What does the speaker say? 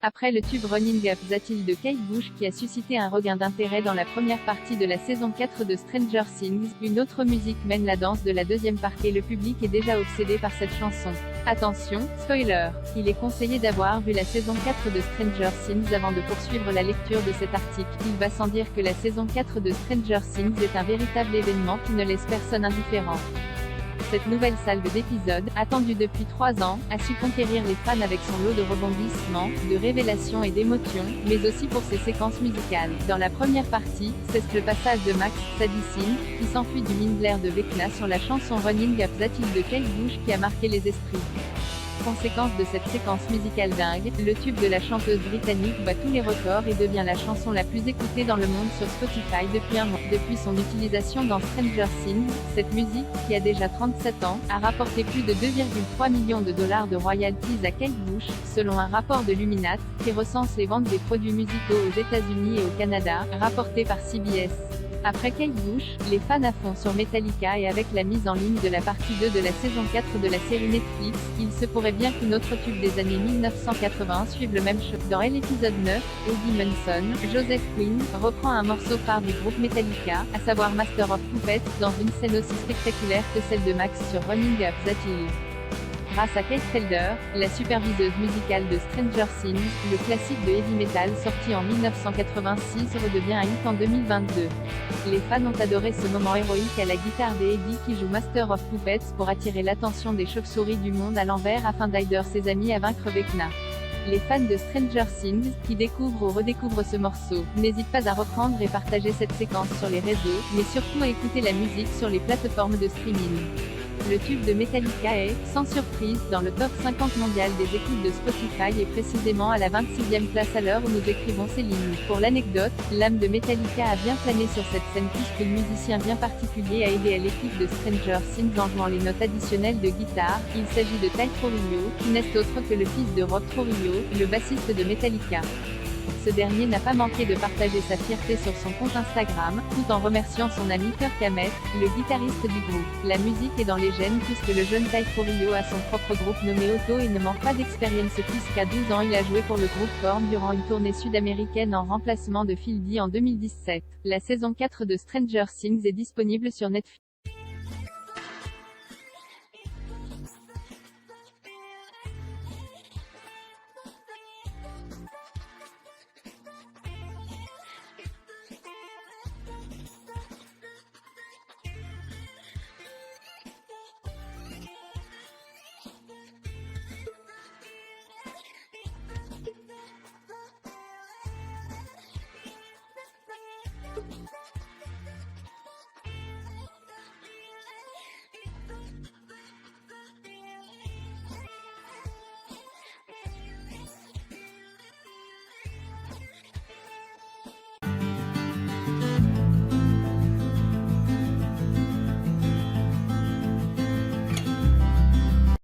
Après le tube Running Up That Hill de Kate Bush qui a suscité un regain d'intérêt dans la première partie de la saison 4 de Stranger Things, une autre musique mène la danse de la deuxième partie et le public est déjà obsédé par cette chanson. Attention, spoiler! Il est conseillé d'avoir vu la saison 4 de Stranger Things avant de poursuivre la lecture de cet article. Il va sans dire que la saison 4 de Stranger Things est un véritable événement qui ne laisse personne indifférent. Cette nouvelle salve d'épisodes, attendue depuis 3 ans, a su conquérir les fans avec son lot de rebondissements, de révélations et d'émotions, mais aussi pour ses séquences musicales. Dans la première partie, c'est le passage de Max, Sadicine, qui s'enfuit du Mindler de Vecna sur la chanson Running Up That Hill de Kate Bush qui a marqué les esprits. Conséquence de cette séquence musicale dingue, le tube de la chanteuse britannique bat tous les records et devient la chanson la plus écoutée dans le monde sur Spotify depuis un mois. Depuis son utilisation dans Stranger Things, cette musique, qui a déjà 37 ans, a rapporté plus de 2,3 millions de dollars de royalties à Kate Bush, selon un rapport de Luminate, qui recense les ventes des produits musicaux aux États-Unis et au Canada, rapporté par CBS. Après Kate Bush, les fans à fond sur Metallica et avec la mise en ligne de la partie 2 de la saison 4 de la série Netflix, il se pourrait bien qu'une autre tube des années 1980 suive le même choc. Dans l'épisode 9, Eddie Munson, Joseph Quinn, reprend un morceau phare du groupe Metallica, à savoir Master of Puppets, dans une scène aussi spectaculaire que celle de Max sur Running Up That Hill. Grâce à Kate Felder, la superviseuse musicale de Stranger Things, le classique de heavy metal sorti en 1986 redevient un hit en 2022. Les fans ont adoré ce moment héroïque à la guitare d'Eddie qui joue Master of Puppets pour attirer l'attention des chauves-souris du monde à l'envers afin d'aider ses amis à vaincre Vecna. Les fans de Stranger Things, qui découvrent ou redécouvrent ce morceau, n'hésitent pas à reprendre et partager cette séquence sur les réseaux, mais surtout à écouter la musique sur les plateformes de streaming. Le tube de Metallica est, sans surprise, dans le top 50 mondial des écoutes de Spotify et précisément à la 26e place à l'heure où nous écrivons ces lignes. Pour l'anecdote, l'âme de Metallica a bien plané sur cette scène puisque le musicien bien particulier a aidé à l'équipe de Stranger Things en jouant les notes additionnelles de guitare. Il s'agit de Ty Trujillo, qui n'est autre que le fils de Rob Trujillo, le bassiste de Metallica. Ce dernier n'a pas manqué de partager sa fierté sur son compte Instagram, tout en remerciant son ami Kirk Hammett, le guitariste du groupe. La musique est dans les gènes puisque le jeune Ty Trujillo a son propre groupe nommé Otto et ne manque pas d'expérience puisqu'à 12 ans il a joué pour le groupe Korn durant une tournée sud-américaine en remplacement de Phil D en 2017. La saison 4 de Stranger Things est disponible sur Netflix.